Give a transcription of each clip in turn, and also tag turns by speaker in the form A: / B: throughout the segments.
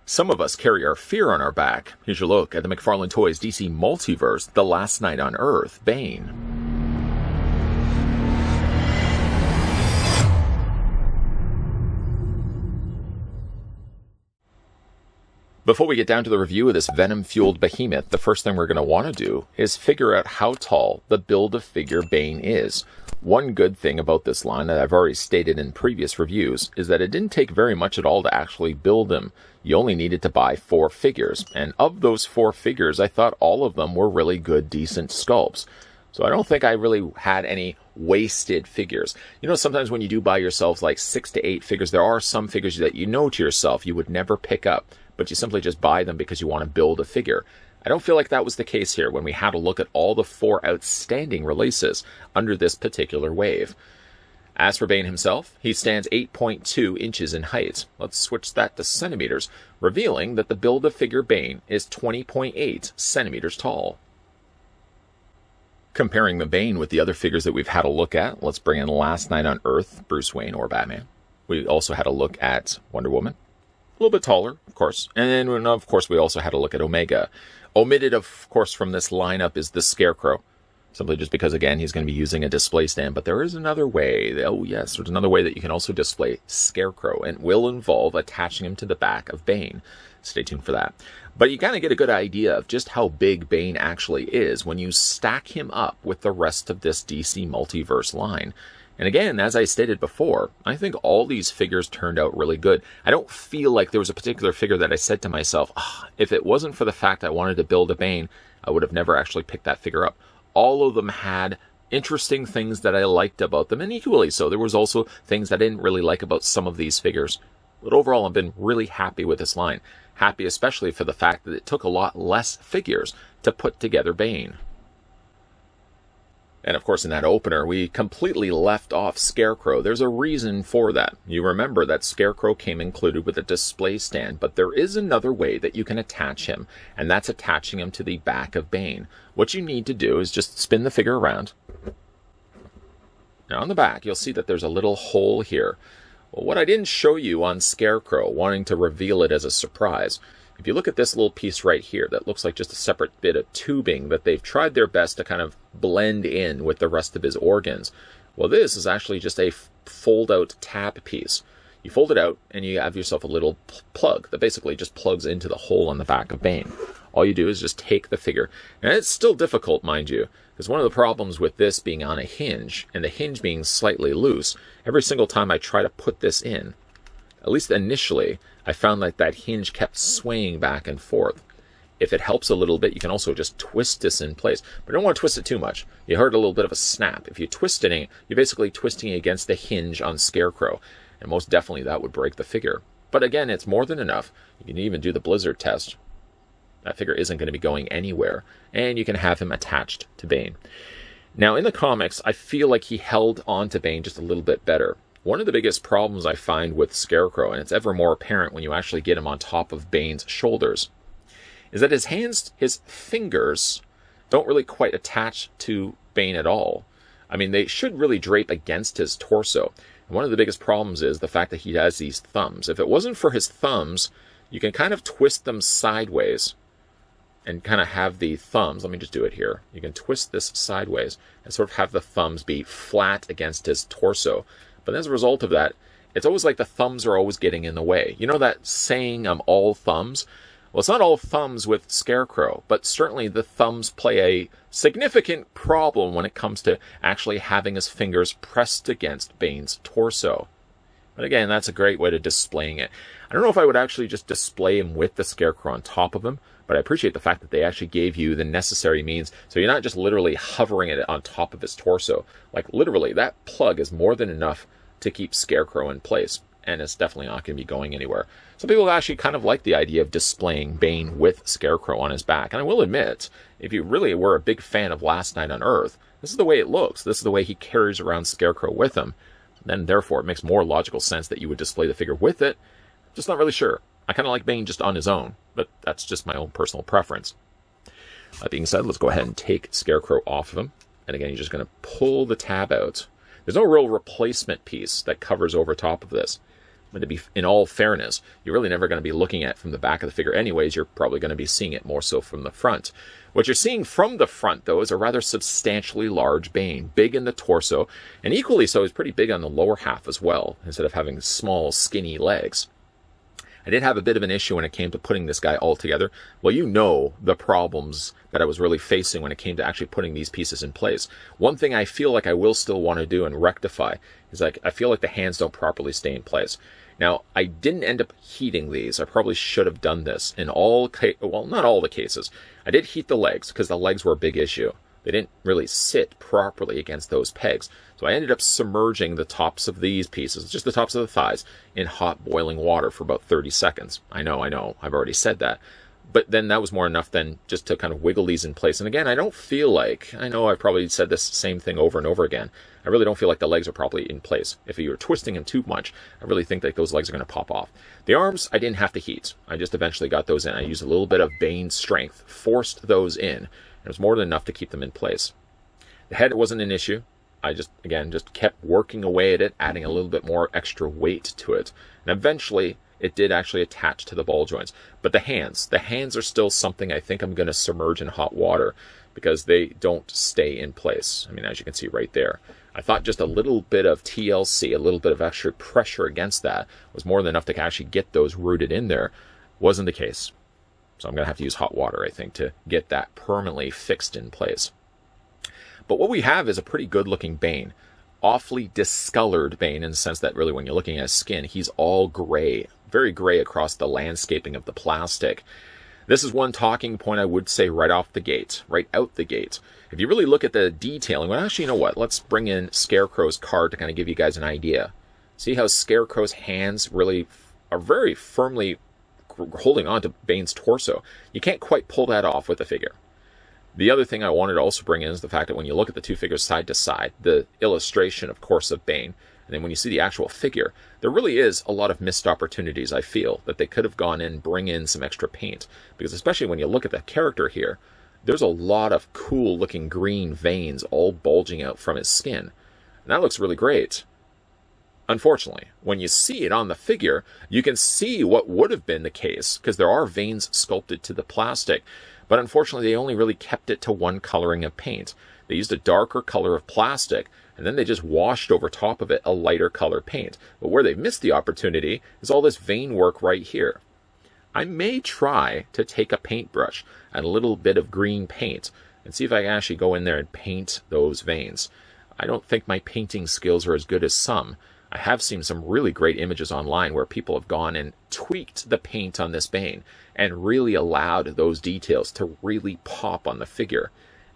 A: Some of us carry our fear on our back. Here's your look at the McFarlane Toys DC Multiverse, The Last Night on Earth, Bane. Before we get down to the review of this venom-fueled behemoth, the first thing we're going to want to do is figure out how tall the Build-A-Figure Bane is. One good thing about this line that I've already stated in previous reviews is that it didn't take very much at all to actually build him. You only needed to buy 4 figures, and of those 4 figures, I thought all of them were really good, decent sculpts. So I don't think I really had any wasted figures. You know, sometimes when you do buy yourself like 6 to 8 figures, there are some figures that you know to yourself you would never pick up, but you simply just buy them because you want to build a figure. I don't feel like that was the case here when we had a look at all the 4 outstanding releases under this particular wave. As for Bane himself, he stands 8.2 inches in height. Let's switch that to centimeters, revealing that the Build-A-Figure Bane is 20.8 centimeters tall. Comparing the Bane with the other figures that we've had a look at, let's bring in Last Night on Earth, Bruce Wayne or Batman. We also had a look at Wonder Woman. A little bit taller, of course. And then, of course, we also had a look at Omega. Omitted, of course, from this lineup is the Scarecrow. Simply just because, again, he's going to be using a display stand. But there is another way. Oh, yes, there's another way that you can also display Scarecrow. And it will involve attaching him to the back of Bane. Stay tuned for that. But you kind of get a good idea of just how big Bane actually is when you stack him up with the rest of this DC Multiverse line. And again, as I stated before, I think all these figures turned out really good. I don't feel like there was a particular figure that I said to myself, if it wasn't for the fact I wanted to build a Bane, I would have never actually picked that figure up. All of them had interesting things that I liked about them, and equally so, there was also things I didn't really like about some of these figures. But overall, I've been really happy with this line. Happy especially for the fact that it took a lot less figures to put together Bane. And of course, in that opener, we completely left off Scarecrow. There's a reason for that. You remember that Scarecrow came included with a display stand, but there is another way that you can attach him, and that's attaching him to the back of Bane. What you need to do is just spin the figure around. Now on the back, you'll see that there's a little hole here. Well, what I didn't show you on Scarecrow, wanting to reveal it as a surprise, if you look at this little piece right here that looks like just a separate bit of tubing that they've tried their best to kind of blend in with the rest of his organs, well, this is actually just a fold-out tab piece. You fold it out and you have yourself a little plug that basically just plugs into the hole on the back of Bane. All you do is just take the figure. And it's still difficult, mind you, because one of the problems with this being on a hinge and the hinge being slightly loose, every single time I try to put this in, at least initially, I found like that hinge kept swaying back and forth. If it helps a little bit, you can also just twist this in place. But don't want to twist it too much. You heard a little bit of a snap. If you're twisting it, you're basically twisting it against the hinge on Scarecrow. And most definitely that would break the figure. But again, it's more than enough. You can even do the blizzard test. That figure isn't going to be going anywhere. And you can have him attached to Bane. Now, in the comics, I feel like he held on to Bane just a little bit better. One of the biggest problems I find with Scarecrow, and it's ever more apparent when you actually get him on top of Bane's shoulders, is that his hands, his fingers, don't really quite attach to Bane at all. I mean, they should really drape against his torso. And one of the biggest problems is the fact that he has these thumbs. If it wasn't for his thumbs, you can kind of twist them sideways and kind of have the thumbs, let me just do it here. You can twist this sideways and sort of have the thumbs be flat against his torso. But as a result of that, it's always like the thumbs are always getting in the way. You know that saying, all thumbs? Well, it's not all thumbs with Scarecrow, but certainly the thumbs play a significant problem when it comes to actually having his fingers pressed against Bane's torso. But again, that's a great way to displaying it. I don't know if I would actually just display him with the Scarecrow on top of him, but I appreciate the fact that they actually gave you the necessary means, so you're not just literally hovering it on top of his torso. Like, literally, that plug is more than enough to keep Scarecrow in place, and it's definitely not going to be going anywhere. Some people actually kind of like the idea of displaying Bane with Scarecrow on his back, and I will admit, if you really were a big fan of Last Night on Earth, this is the way it looks. This is the way he carries around Scarecrow with him. Then, therefore, it makes more logical sense that you would display the figure with it. Just not really sure. I kind of like Bane just on his own, but that's just my own personal preference. That being said, let's go ahead and take Scarecrow off of him. And again, you're just going to pull the tab out. There's no real replacement piece that covers over top of this. But to be, in all fairness, you're really never going to be looking at it from the back of the figure anyways. You're probably going to be seeing it more so from the front. What you're seeing from the front, though, is a rather substantially large Bane, big in the torso, and equally so, he's pretty big on the lower half as well, instead of having small, skinny legs. I did have a bit of an issue when it came to putting this guy all together. Well, you know the problems that I was really facing when it came to actually putting these pieces in place. One thing I feel like I will still want to do and rectify is like I feel like the hands don't properly stay in place. Now, I didn't end up heating these. I probably should have done this in all well, not all the cases. I did heat the legs because the legs were a big issue. They didn't really sit properly against those pegs. So I ended up submerging the tops of these pieces, just the tops of the thighs, in hot boiling water for about 30 seconds. I know, I've already said that. But then that was more enough than just to kind of wiggle these in place. And again, I don't feel like, I know I've probably said this same thing over and over again, I really don't feel like the legs are properly in place. If you were twisting them too much, I really think that those legs are going to pop off. The arms, I didn't have to heat. I just eventually got those in. I used a little bit of Bane strength, forced those in. It was more than enough to keep them in place. The head wasn't an issue. I just kept working away at it, adding a little bit more extra weight to it. And eventually, it did actually attach to the ball joints. But the hands are still something I think I'm going to submerge in hot water because they don't stay in place. I mean, as you can see right there. I thought just a little bit of TLC, a little bit of extra pressure against that was more than enough to actually get those rooted in there. Wasn't the case. So I'm going to have to use hot water, I think, to get that permanently fixed in place. But what we have is a pretty good-looking Bane. Awfully discolored Bane in the sense that really when you're looking at his skin, he's all gray. Very gray across the landscaping of the plastic. This is one talking point I would say right out the gate. If you really look at the detailing, well, actually, you know what? Let's bring in Scarecrow's card to kind of give you guys an idea. See how Scarecrow's hands really are very firmly holding on to Bane's torso. You can't quite pull that off with the figure. The other thing I wanted to also bring in is the fact that when you look at the two figures side to side, the illustration, of course, of Bane, and then when you see the actual figure, there really is a lot of missed opportunities, I feel, that they could have gone in and bring in some extra paint. Because especially when you look at the character here, there's a lot of cool-looking green veins all bulging out from his skin. And that looks really great. Unfortunately, when you see it on the figure, you can see what would have been the case, because there are veins sculpted to the plastic. But unfortunately, they only really kept it to one coloring of paint. They used a darker color of plastic, and then they just washed over top of it a lighter color paint. But where they missed the opportunity is all this vein work right here. I may try to take a paintbrush and a little bit of green paint and see if I can actually go in there and paint those veins. I don't think my painting skills are as good as some. I have seen some really great images online where people have gone and tweaked the paint on this Bane and really allowed those details to really pop on the figure.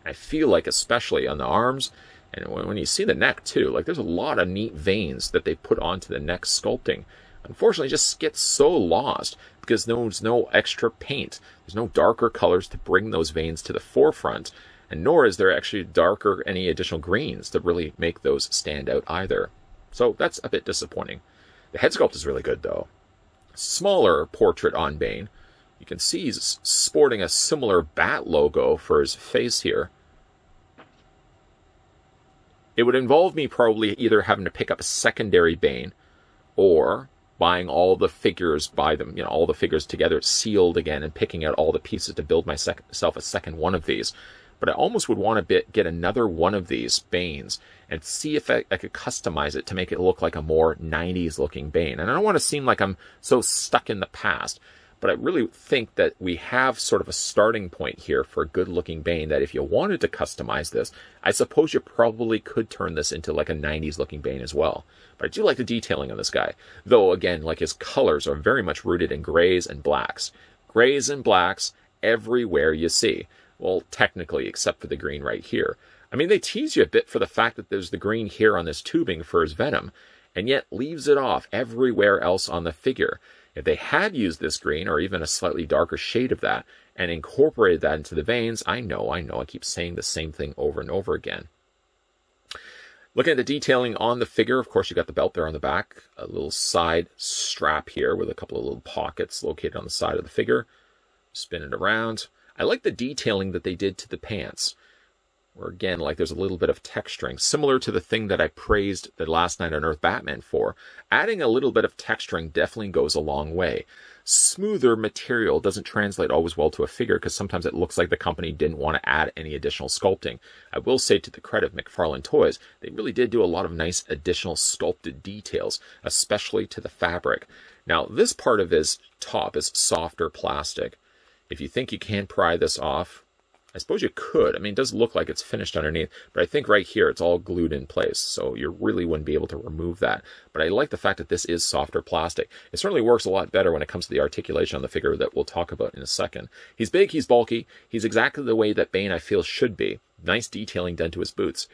A: I feel like especially on the arms, and when you see the neck too, like there's a lot of neat veins that they put onto the neck sculpting. Unfortunately, it just gets so lost because there's no extra paint. There's no darker colors to bring those veins to the forefront, and nor is there actually darker any additional greens to really make those stand out either. So that's a bit disappointing. The head sculpt is really good though. Smaller portrait on Bane. You can see he's sporting a similar bat logo for his face here. It would involve me probably either having to pick up a secondary Bane or buying all the figures by them, all the figures together sealed again and picking out all the pieces to build myself a second one of these. But I almost would want to get another one of these Banes and see if I could customize it to make it look like a more 90s looking Bane. And I don't want to seem like I'm so stuck in the past, but I really think that we have sort of a starting point here for a good looking Bane that if you wanted to customize this, I suppose you probably could turn this into like a 90s looking Bane as well. But I do like the detailing on this guy. Though, again, like his colors are very much rooted in grays and blacks. Grays and blacks everywhere you see. Well, technically, except for the green right here. I mean, they tease you a bit for the fact that there's the green here on this tubing for his venom, and yet leaves it off everywhere else on the figure. If they had used this green, or even a slightly darker shade of that, and incorporated that into the veins, I know, I keep saying the same thing over and over again. Looking at the detailing on the figure, of course, you got the belt there on the back, a little side strap here with a couple of little pockets located on the side of the figure. Spin it around. I like the detailing that they did to the pants. where again, like there's a little bit of texturing, similar to the thing that I praised the Last Night on Earth Batman for. Adding a little bit of texturing definitely goes a long way. Smoother material doesn't translate always well to a figure because sometimes it looks like the company didn't want to add any additional sculpting. I will say, to the credit of McFarlane Toys, they really did do a lot of nice additional sculpted details, especially to the fabric. Now, this part of his top is softer plastic. If you think you can pry this off, I suppose you could. I mean, it does look like it's finished underneath, but I think right here it's all glued in place, so you really wouldn't be able to remove that. But I like the fact that this is softer plastic. It certainly works a lot better when it comes to the articulation on the figure that we'll talk about in a second. He's big, he's bulky, he's exactly the way that Bane, I feel, should be. Nice detailing done to his boots.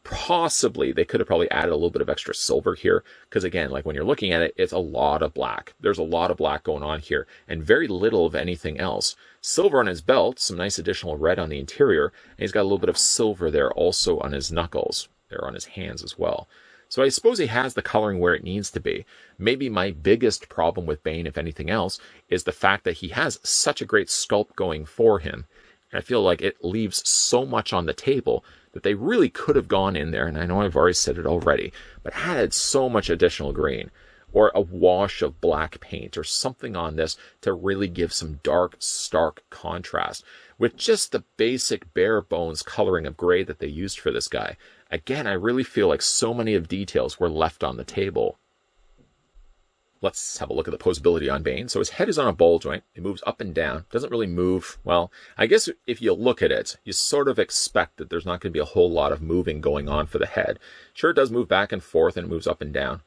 A: Possibly, they could have probably added a little bit of extra silver here, because again, like when you're looking at it, it's a lot of black. There's a lot of black going on here, and very little of anything else. Silver on his belt, some nice additional red on the interior, and he's got a little bit of silver there also on his knuckles, there on his hands as well. So I suppose he has the coloring where it needs to be. Maybe my biggest problem with Bane, if anything else, is the fact that he has such a great sculpt going for him. And I feel like it leaves so much on the table that they really could have gone in there, and I know I've already said it already, but added so much additional green, or a wash of black paint, or something on this to really give some dark, stark contrast, with just the basic bare bones coloring of gray that they used for this guy. Again, I really feel like so many of details were left on the table. Let's have a look at the posability on Bane. So his head is on a ball joint. It moves up and down. Doesn't really move. Well, I guess if you look at it, you sort of expect that there's not going to be a whole lot of moving going on for the head. Sure, it does move back and forth and it moves up and down.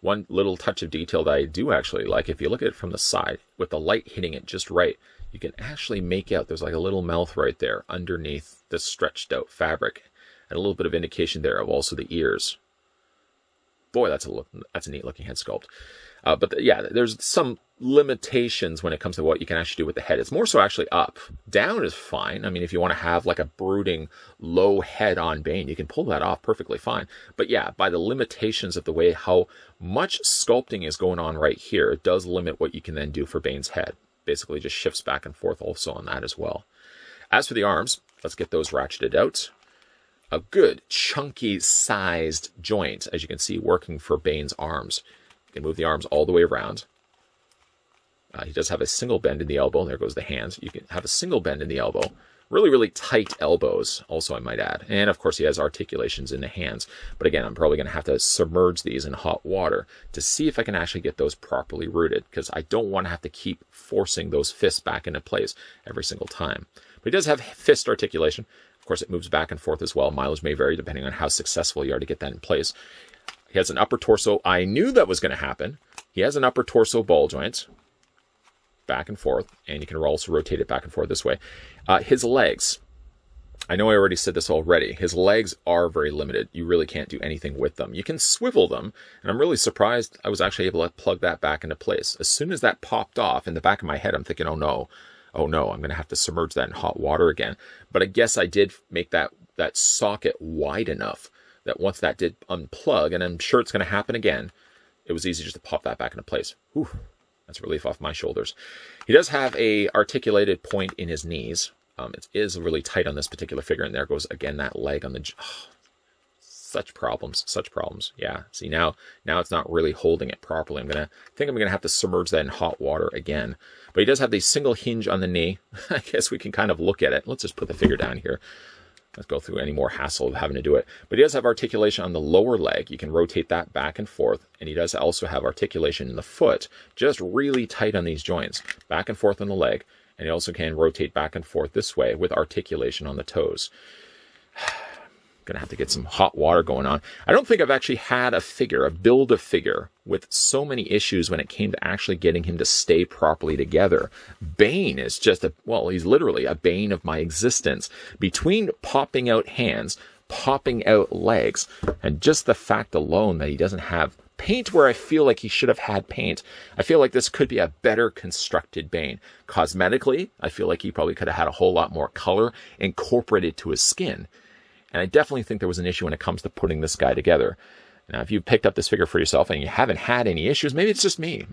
A: One little touch of detail that I do actually like, if you look at it from the side, with the light hitting it just right, you can actually make out there's like a little mouth right there underneath the stretched out fabric. And a little bit of indication there of also the ears. Boy, that's a neat looking head sculpt. Yeah, there's some limitations when it comes to what you can actually do with the head. It's more so actually up. Down is fine. I mean, if you want to have like a brooding low head on Bane, you can pull that off perfectly fine. But yeah, by the limitations of the way how much sculpting is going on right here, it does limit what you can then do for Bane's head. Basically just shifts back and forth also on that as well. As for the arms, let's get those ratcheted out. A good chunky sized joint, as you can see, working for Bane's arms. You can move the arms all the way around. He does have a single bend in the elbow. There goes the hands. You can have a single bend in the elbow. Really, really tight elbows, also, I might add. And, of course, he has articulations in the hands. But, again, I'm probably going to have to submerge these in hot water to see if I can actually get those properly rooted, because I don't want to have to keep forcing those fists back into place every single time. But he does have fist articulation. Of course, it moves back and forth as well. Mileage may vary depending on how successful you are to get that in place. He has an upper torso. I knew that was going to happen. He has an upper torso ball joint. Back and forth. And you can also rotate it back and forth this way. His legs. I know I already said this already. His legs are very limited. You really can't do anything with them. You can swivel them. And I'm really surprised I was actually able to plug that back into place. As soon as that popped off, in the back of my head, I'm thinking, oh no, I'm going to have to submerge that in hot water again. But I guess I did make that socket wide enough that once that did unplug, and I'm sure it's going to happen again, it was easy just to pop that back into place. Whew, that's relief off my shoulders. He does have a articulated point in his knees. It is really tight on this particular figure, and there goes, again, that leg on the... Oh, such problems. Yeah, see, now it's not really holding it properly. I'm going to have to submerge that in hot water again. But he does have the single hinge on the knee. I guess we can kind of look at it. Let's just put the figure down here. Let's go through any more hassle of having to do it. But he does have articulation on the lower leg. You can rotate that back and forth. And he does also have articulation in the foot, just really tight on these joints. Back and forth on the leg. And he also can rotate back and forth this way with articulation on the toes. Gonna have to get some hot water going on. I don't think I've actually had a build a figure with so many issues when it came to actually getting him to stay properly together. Bane is just he's literally a bane of my existence. Between popping out hands, popping out legs, and just the fact alone that he doesn't have paint where I feel like he should have had paint. I feel like this could be a better constructed Bane. Cosmetically, I feel like he probably could have had a whole lot more color incorporated to his skin. And I definitely think there was an issue when it comes to putting this guy together. Now, if you picked up this figure for yourself and you haven't had any issues, maybe it's just me.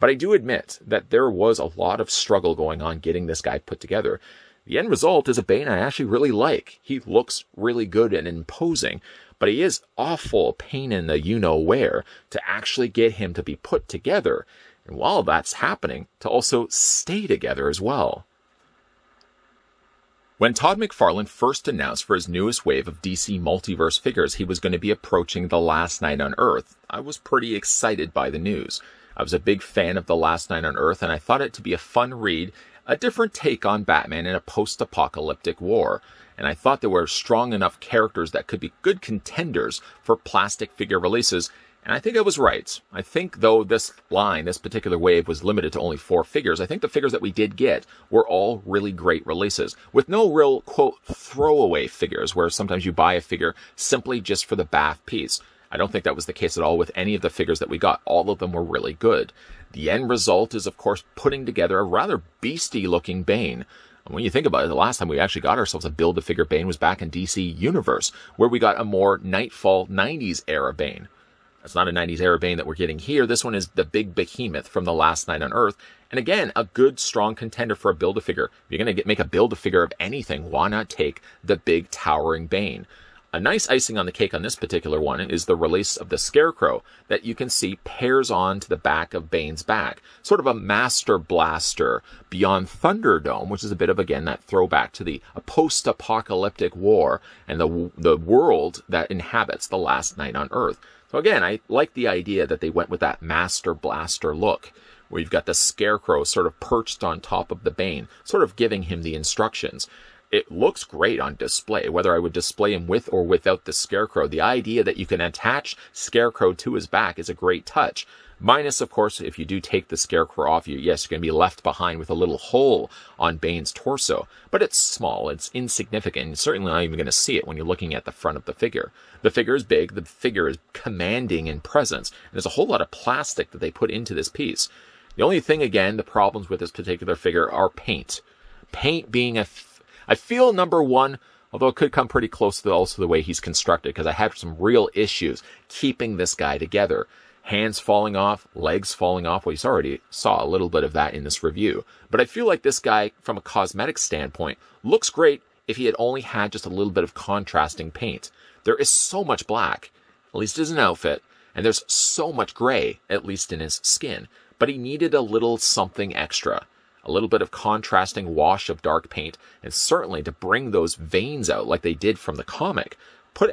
A: But I do admit that there was a lot of struggle going on getting this guy put together. The end result is a Bane I actually really like. He looks really good and imposing, but he is awful pain in the you-know-where to actually get him to be put together, and while that's happening, to also stay together as well. When Todd McFarlane first announced for his newest wave of DC Multiverse figures he was going to be approaching The Last Night on Earth, I was pretty excited by the news. I was a big fan of The Last Night on Earth, and I thought it to be a fun read, a different take on Batman in a post-apocalyptic war, and I thought there were strong enough characters that could be good contenders for plastic figure releases, and I think I was right. I think, though this particular wave was limited to only 4 figures, I think the figures that we did get were all really great releases, with no real, quote, throwaway figures, where sometimes you buy a figure simply just for the bath piece. I don't think that was the case at all with any of the figures that we got. All of them were really good. The end result is, of course, putting together a rather beastie-looking Bane. And when you think about it, the last time we actually got ourselves a Build-A-Figure Bane was back in DC Universe, where we got a more Nightfall 90s-era Bane. That's not a 90s-era Bane that we're getting here. This one is the big behemoth from The Last Night on Earth. And again, a good, strong contender for a Build-A-Figure. If you're going to make a Build-A-Figure of anything, why not take the big, towering Bane? A nice icing on the cake on this particular one is the release of the Scarecrow that you can see pairs on to the back of Bane's back. Sort of a Master Blaster beyond Thunderdome, which is a bit of, again, that throwback to the post-apocalyptic war and the world that inhabits The Last Night on Earth. So again, I like the idea that they went with that Master Blaster look, where you've got the Scarecrow sort of perched on top of the Bane, sort of giving him the instructions. It looks great on display, whether I would display him with or without the Scarecrow. The idea that you can attach Scarecrow to his back is a great touch. Minus, of course, if you do take the Scarecrow off, you're going to be left behind with a little hole on Bane's torso. But it's small, it's insignificant, and certainly not even going to see it when you're looking at the front of the figure. The figure is big, the figure is commanding in presence, and there's a whole lot of plastic that they put into this piece. The only thing, again, the problems with this particular figure are paint. Paint being I feel number one, although it could come pretty close to also the way he's constructed, because I had some real issues keeping this guy together. Hands falling off, legs falling off. Well, you already saw a little bit of that in this review. But I feel like this guy, from a cosmetic standpoint, looks great if he had only had just a little bit of contrasting paint. There is so much black, at least as an outfit, and there's so much gray, at least in his skin. But he needed a little something extra. A little bit of contrasting wash of dark paint, and certainly to bring those veins out like they did from the comic.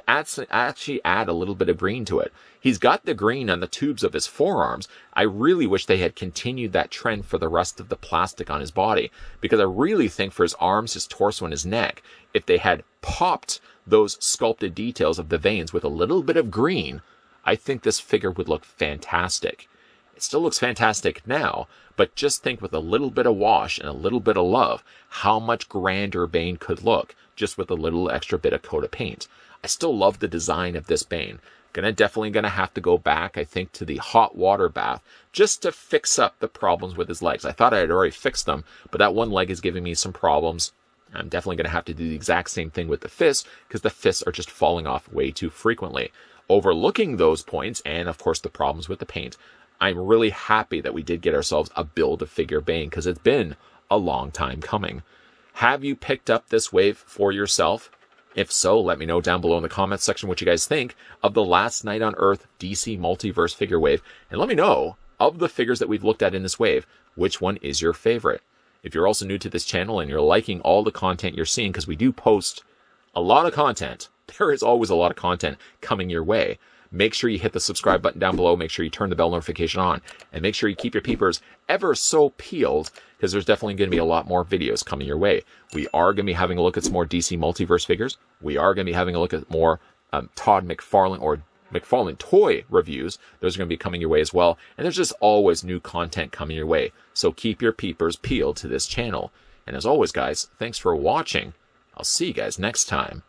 A: Actually add a little bit of green to it. He's got the green on the tubes of his forearms. I really wish they had continued that trend for the rest of the plastic on his body, because I really think for his arms, his torso, and his neck, if they had popped those sculpted details of the veins with a little bit of green, I think this figure would look fantastic. It still looks fantastic now, but just think with a little bit of wash and a little bit of love, how much grander Bane could look just with a little extra bit of coat of paint. I still love the design of this Bane. Definitely gonna have to go back, I think, to the hot water bath just to fix up the problems with his legs. I thought I had already fixed them, but that one leg is giving me some problems. I'm definitely gonna have to do the exact same thing with the fists, because the fists are just falling off way too frequently. Overlooking those points, and of course the problems with the paint, I'm really happy that we did get ourselves a Build-A-Figure Bane, because it's been a long time coming. Have you picked up this wave for yourself? If so, let me know down below in the comments section what you guys think of the Last Night on Earth DC Multiverse figure wave, and let me know, of the figures that we've looked at in this wave, which one is your favorite. If you're also new to this channel and you're liking all the content you're seeing, because we do post a lot of content, there is always a lot of content coming your way. Make sure you hit the subscribe button down below. Make sure you turn the bell notification on. And make sure you keep your peepers ever so peeled, because there's definitely going to be a lot more videos coming your way. We are going to be having a look at some more DC Multiverse figures. We are going to be having a look at more Todd McFarlane or McFarlane toy reviews. Those are going to be coming your way as well. And there's just always new content coming your way. So keep your peepers peeled to this channel. And as always, guys, thanks for watching. I'll see you guys next time.